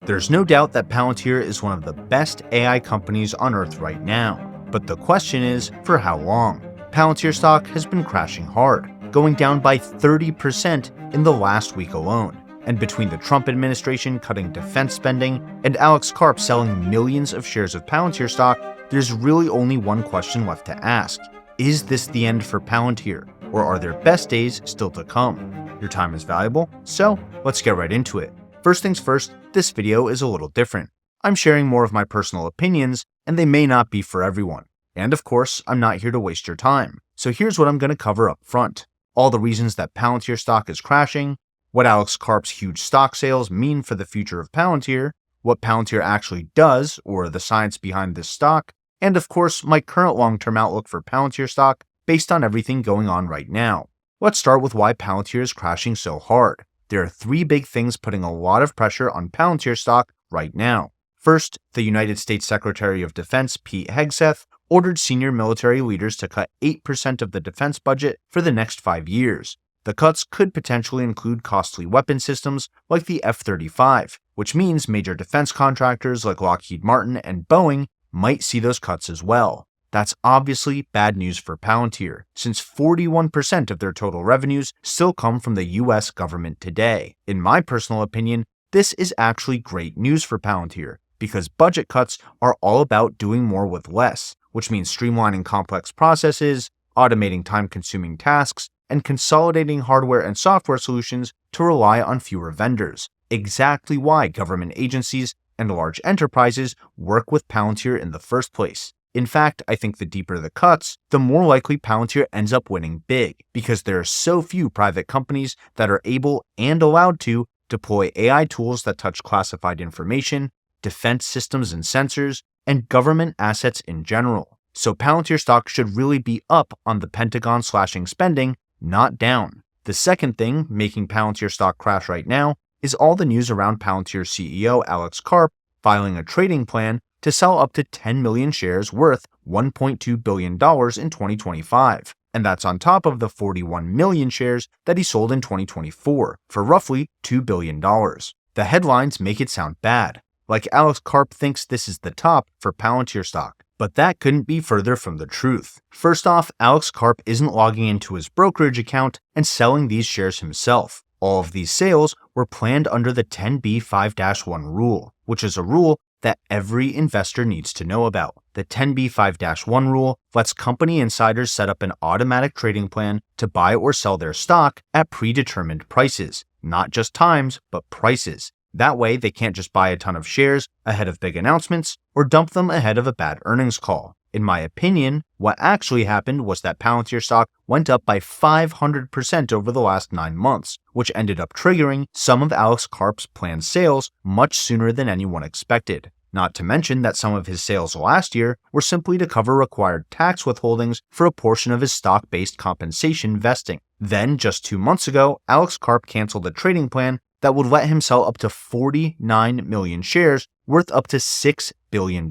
There's no doubt that Palantir is one of the best AI companies on Earth right now. But the question is, for how long? Palantir stock has been crashing hard, going down by 30% in the last week alone. And between the Trump administration cutting defense spending and Alex Karp selling millions of shares of Palantir stock, there's really only one question left to ask. Is this the end for Palantir, or are their best days still to come? Your time is valuable, so let's get right into it. First things first, this video is a little different. I'm sharing more of my personal opinions, and they may not be for everyone. And of course, I'm not here to waste your time. So here's what I'm going to cover up front. All the reasons that Palantir stock is crashing, what Alex Karp's huge stock sales mean for the future of Palantir, what Palantir actually does, or the science behind this stock, and of course, my current long-term outlook for Palantir stock based on everything going on right now. Let's start with why Palantir is crashing so hard. There are three big things putting a lot of pressure on Palantir stock right now. First, the United States Secretary of Defense Pete Hegseth ordered senior military leaders to cut 8% of the defense budget for the next 5 years. The cuts could potentially include costly weapon systems like the F-35, which means major defense contractors like Lockheed Martin and Boeing might see those cuts as well. That's obviously bad news for Palantir, since 41% of their total revenues still come from the US government today. In my personal opinion, this is actually great news for Palantir, because budget cuts are all about doing more with less, which means streamlining complex processes, automating time-consuming tasks, and consolidating hardware and software solutions to rely on fewer vendors. Exactly why government agencies and large enterprises work with Palantir in the first place. In fact, I think the deeper the cuts, the more likely Palantir ends up winning big, because there are so few private companies that are able and allowed to deploy AI tools that touch classified information, defense systems and sensors, and government assets in general. So Palantir stock should really be up on the Pentagon slashing spending, not down. The second thing making Palantir stock crash right now is all the news around Palantir CEO Alex Karp filing a trading plan to sell up to 10 million shares worth $1.2 billion in 2025. And that's on top of the 41 million shares that he sold in 2024 for roughly $2 billion. The headlines make it sound bad, like Alex Karp thinks this is the top for Palantir stock. But that couldn't be further from the truth. First off, Alex Karp isn't logging into his brokerage account and selling these shares himself. All of these sales were planned under the 10b5-1 rule, which is a rule that every investor needs to know about. The 10b5-1 rule lets company insiders set up an automatic trading plan to buy or sell their stock at predetermined prices, not just times, but prices. That way, they can't just buy a ton of shares ahead of big announcements or dump them ahead of a bad earnings call. In my opinion, what actually happened was that Palantir stock went up by 500% over the last 9 months, which ended up triggering some of Alex Karp's planned sales much sooner than anyone expected. Not to mention that some of his sales last year were simply to cover required tax withholdings for a portion of his stock-based compensation vesting. Then, just 2 months ago, Alex Karp canceled a trading plan that would let him sell up to 49 million shares worth up to $6 billion,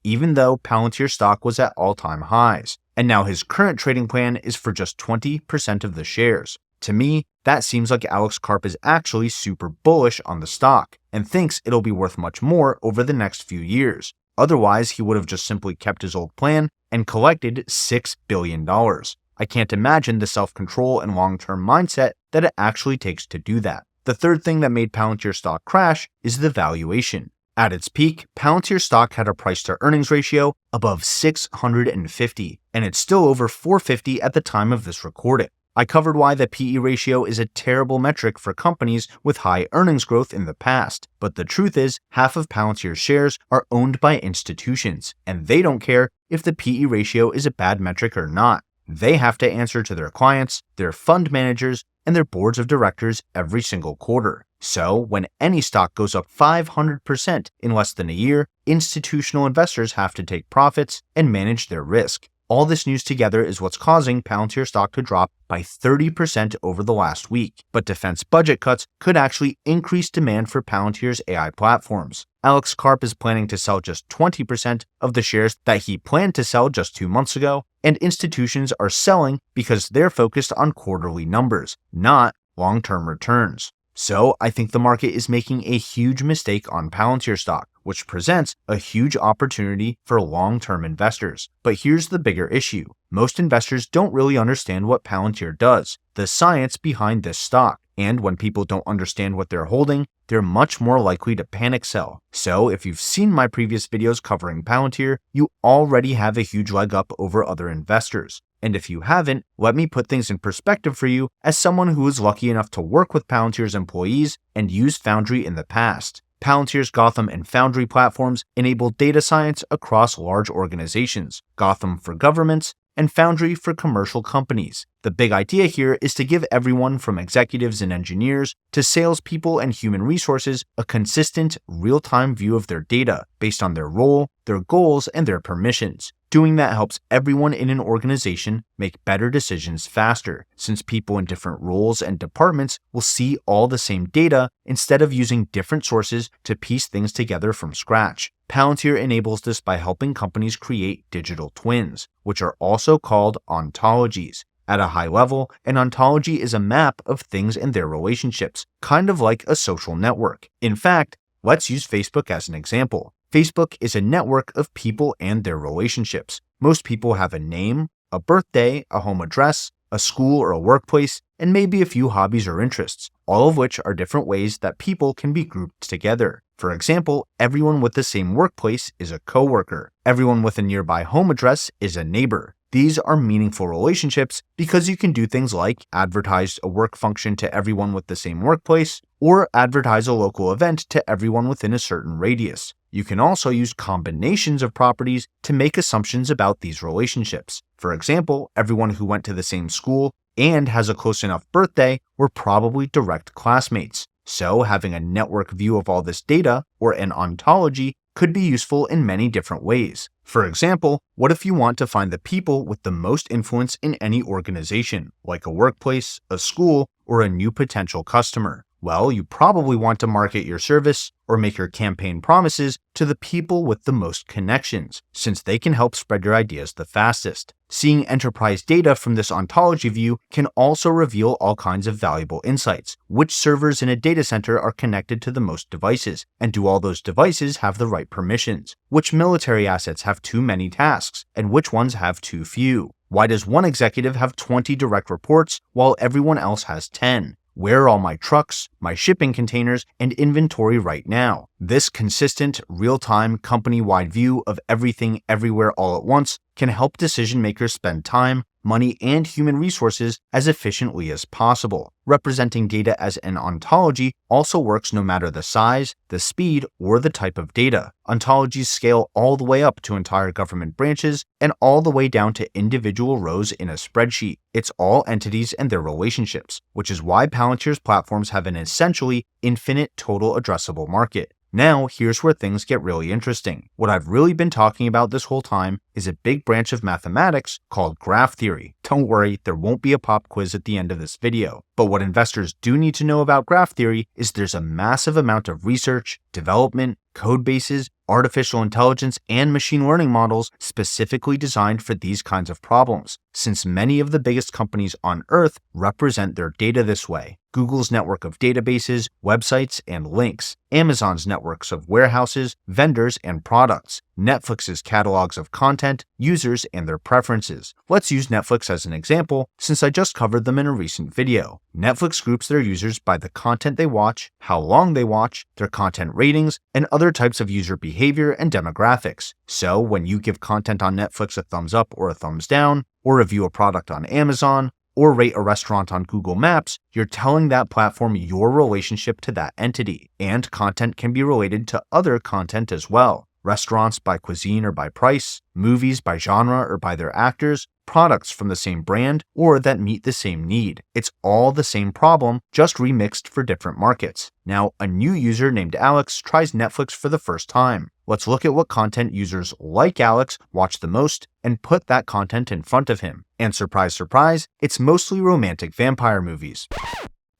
even though Palantir stock was at all-time highs. And now his current trading plan is for just 20% of the shares. To me, that seems like Alex Karp is actually super bullish on the stock and thinks it'll be worth much more over the next few years. Otherwise, he would have just simply kept his old plan and collected $6 billion. I can't imagine the self-control and long-term mindset that it actually takes to do that. The third thing that made Palantir stock crash is the valuation. At its peak, Palantir stock had a price-to-earnings ratio above 650, and it's still over 450 at the time of this recording. I covered why the PE ratio is a terrible metric for companies with high earnings growth in the past, but the truth is, half of Palantir's shares are owned by institutions, and they don't care if the PE ratio is a bad metric or not. They have to answer to their clients, their fund managers, and their boards of directors every single quarter. So, when any stock goes up 500% in less than a year, institutional investors have to take profits and manage their risk. All this news together is what's causing Palantir stock to drop by 30% over the last week. But defense budget cuts could actually increase demand for Palantir's AI platforms. Alex Karp is planning to sell just 20% of the shares that he planned to sell just 2 months ago, and institutions are selling because they're focused on quarterly numbers, not long-term returns. So I think the market is making a huge mistake on Palantir stock, which presents a huge opportunity for long-term investors. But here's the bigger issue. Most investors don't really understand what Palantir does, the science behind this stock. And when people don't understand what they're holding, they're much more likely to panic sell. So if you've seen my previous videos covering Palantir, you already have a huge leg up over other investors. And if you haven't, let me put things in perspective for you as someone who was lucky enough to work with Palantir's employees and used Foundry in the past. Palantir's Gotham and Foundry platforms enable data science across large organizations, Gotham for governments, and Foundry for commercial companies. The big idea here is to give everyone from executives and engineers to salespeople and human resources a consistent, real-time view of their data based on their role, their goals, and their permissions. Doing that helps everyone in an organization make better decisions faster, since people in different roles and departments will see all the same data instead of using different sources to piece things together from scratch. Palantir enables this by helping companies create digital twins, which are also called ontologies. At a high level, an ontology is a map of things and their relationships, kind of like a social network. In fact, let's use Facebook as an example. Facebook is a network of people and their relationships. Most people have a name, a birthday, a home address, a school or a workplace, and maybe a few hobbies or interests, all of which are different ways that people can be grouped together. For example, everyone with the same workplace is a coworker. Everyone with a nearby home address is a neighbor. These are meaningful relationships because you can do things like advertise a work function to everyone with the same workplace, or advertise a local event to everyone within a certain radius. You can also use combinations of properties to make assumptions about these relationships. For example, everyone who went to the same school and has a close enough birthday were probably direct classmates. So having a network view of all this data, or an ontology, could be useful in many different ways. For example, what if you want to find the people with the most influence in any organization, like a workplace, a school, or a new potential customer? Well, you probably want to market your service or make your campaign promises to the people with the most connections, since they can help spread your ideas the fastest. Seeing enterprise data from this ontology view can also reveal all kinds of valuable insights. Which servers in a data center are connected to the most devices, and do all those devices have the right permissions? Which military assets have too many tasks, and which ones have too few? Why does one executive have 20 direct reports while everyone else has 10? Where are all my trucks, my shipping containers, and inventory right now? This consistent, real-time, company-wide view of everything everywhere all at once can help decision makers spend time, money, and human resources as efficiently as possible. Representing data as an ontology also works no matter the size, the speed, or the type of data. Ontologies scale all the way up to entire government branches and all the way down to individual rows in a spreadsheet. It's all entities and their relationships, which is why Palantir's platforms have an essentially infinite total addressable market. Now, here's where things get really interesting. What I've really been talking about this whole time is a big branch of mathematics called graph theory. Don't worry, there won't be a pop quiz at the end of this video. But what investors do need to know about graph theory is there's a massive amount of research, development, code bases, artificial intelligence, and machine learning models specifically designed for these kinds of problems, since many of the biggest companies on Earth represent their data this way. Google's network of databases, websites, and links, Amazon's networks of warehouses, vendors, and products, Netflix's catalogs of content, users, and their preferences. Let's use Netflix as an example, since I just covered them in a recent video. Netflix groups their users by the content they watch, how long they watch, their content ratings, and other types of user behavior and demographics. So when you give content on Netflix a thumbs up or a thumbs down, or review a product on Amazon, or rate a restaurant on Google Maps, you're telling that platform your relationship to that entity. And content can be related to other content as well. Restaurants by cuisine or by price, movies by genre or by their actors, products from the same brand or that meet the same need. It's all the same problem, just remixed for different markets. Now, a new user named Alex tries Netflix for the first time. Let's look at what content users like Alex watch the most and put that content in front of him. And surprise, surprise, it's mostly romantic vampire movies.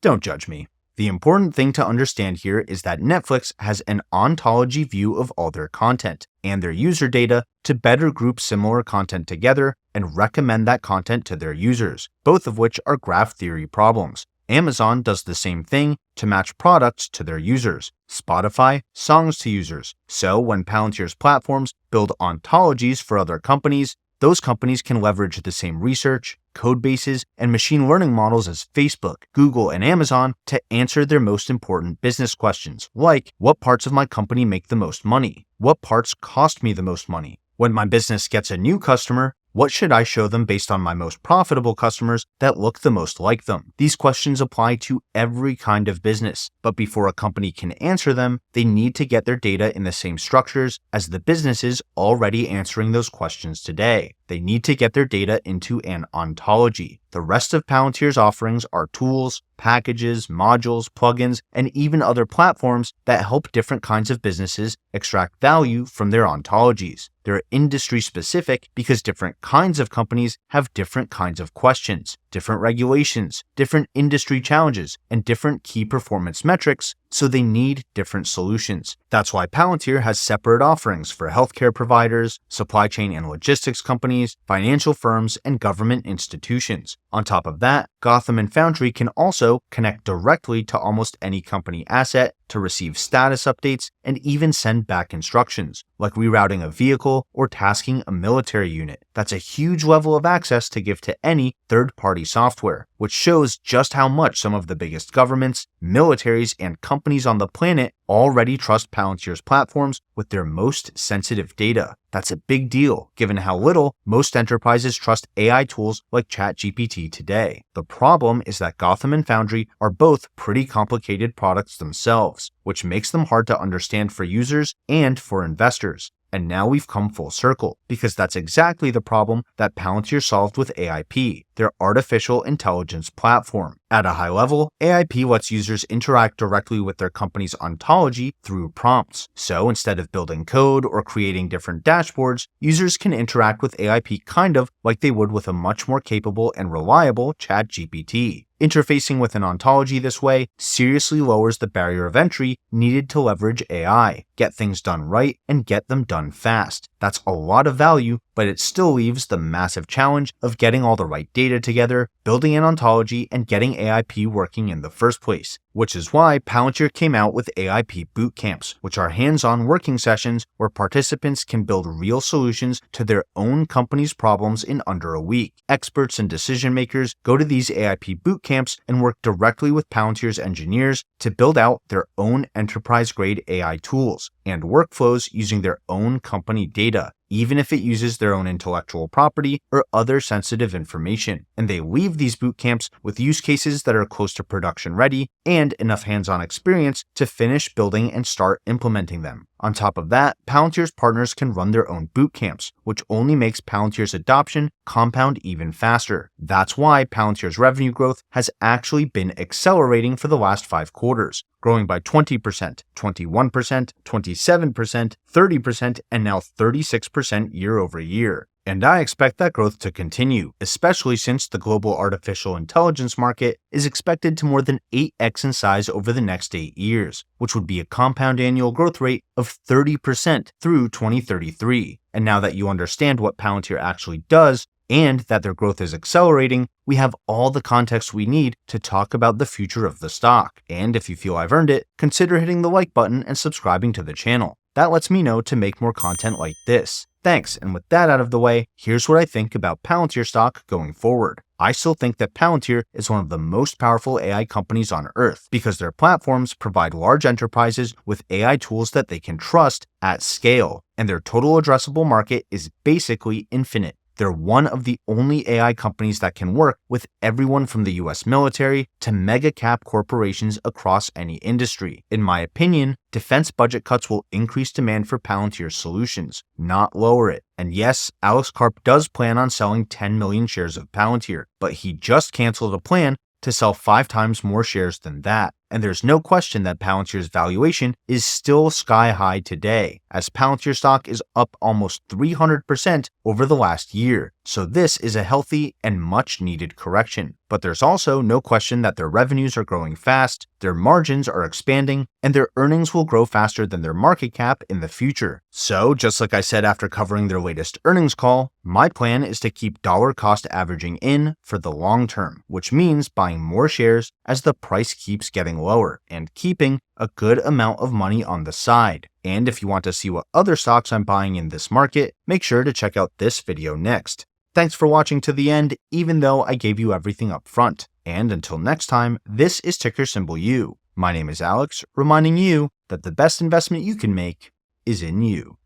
Don't judge me. The important thing to understand here is that Netflix has an ontology view of all their content and their user data to better group similar content together and recommend that content to their users, both of which are graph theory problems. Amazon does the same thing to match products to their users. Spotify, songs to users. So when Palantir's platforms build ontologies for other companies, those companies can leverage the same research, code bases, and machine learning models as Facebook, Google, and Amazon to answer their most important business questions, like what parts of my company make the most money? What parts cost me the most money? When my business gets a new customer, what should I show them based on my most profitable customers that look the most like them? These questions apply to every kind of business, but before a company can answer them, they need to get their data in the same structures as the businesses already answering those questions today. They need to get their data into an ontology. The rest of Palantir's offerings are tools, packages, modules, plugins, and even other platforms that help different kinds of businesses extract value from their ontologies. They're industry specific because different kinds of companies have different kinds of questions, different regulations, different industry challenges, and different key performance metrics, so they need different solutions. That's why Palantir has separate offerings for healthcare providers, supply chain and logistics companies, financial firms, and government institutions. On top of that, Gotham and Foundry can also connect directly to almost any company asset to receive status updates and even send back instructions, like rerouting a vehicle or tasking a military unit. That's a huge level of access to give to any third-party software, which shows just how much some of the biggest governments, militaries, and companies on the planet already trust Palantir's platforms with their most sensitive data. That's a big deal, given how little most enterprises trust AI tools like ChatGPT today. The problem is that Gotham and Foundry are both pretty complicated products themselves, which makes them hard to understand for users and for investors. And now we've come full circle, because that's exactly the problem that Palantir solved with AIP, their artificial intelligence platform. At a high level, AIP lets users interact directly with their company's ontology through prompts. So instead of building code or creating different dashboards, users can interact with AIP kind of like they would with a much more capable and reliable ChatGPT. Interfacing with an ontology this way seriously lowers the barrier of entry needed to leverage AI, get things done right, and get them done fast. That's a lot of value, but it still leaves the massive challenge of getting all the right data together, building an ontology, and getting AIP working in the first place. Which is why Palantir came out with AIP bootcamps, which are hands-on working sessions where participants can build real solutions to their own company's problems in under a week. Experts and decision makers go to these AIP bootcamps and work directly with Palantir's engineers to build out their own enterprise-grade AI tools and workflows using their own company data, even if it uses their own intellectual property or other sensitive information. And they leave these bootcamps with use cases that are close to production ready and enough hands-on experience to finish building and start implementing them. On top of that, Palantir's partners can run their own bootcamps, which only makes Palantir's adoption compound even faster. That's why Palantir's revenue growth has actually been accelerating for the last 5 quarters, growing by 20%, 21%, 27%, 30%, and now 36% year over year. And I expect that growth to continue, especially since the global artificial intelligence market is expected to more than 8x in size over the next 8 years, which would be a compound annual growth rate of 30% through 2033. And now that you understand what Palantir actually does, and that their growth is accelerating, we have all the context we need to talk about the future of the stock. And if you feel I've earned it, consider hitting the like button and subscribing to the channel. That lets me know to make more content like this. Thanks, and with that out of the way, here's what I think about Palantir stock going forward. I still think that Palantir is one of the most powerful AI companies on Earth because their platforms provide large enterprises with AI tools that they can trust at scale, and their total addressable market is basically infinite. They're one of the only AI companies that can work with everyone from the US military to mega cap corporations across any industry. In my opinion, defense budget cuts will increase demand for Palantir's solutions, not lower it. And yes, Alex Karp does plan on selling 10 million shares of Palantir, but he just canceled a plan to sell 5 times more shares than that. And there's no question that Palantir's valuation is still sky high today, as Palantir stock is up almost 300% over the last year. So this is a healthy and much needed correction. But there's also no question that their revenues are growing fast, their margins are expanding, and their earnings will grow faster than their market cap in the future. So just like I said after covering their latest earnings call, my plan is to keep dollar cost averaging in for the long term, which means buying more shares as the price keeps getting lower and keeping a good amount of money on the side. And if you want to see what other stocks I'm buying in this market, make sure to check out this video next. Thanks for watching to the end, even though I gave you everything up front. And until next time, this is ticker symbol U. My name is Alex, reminding you that the best investment you can make is in you.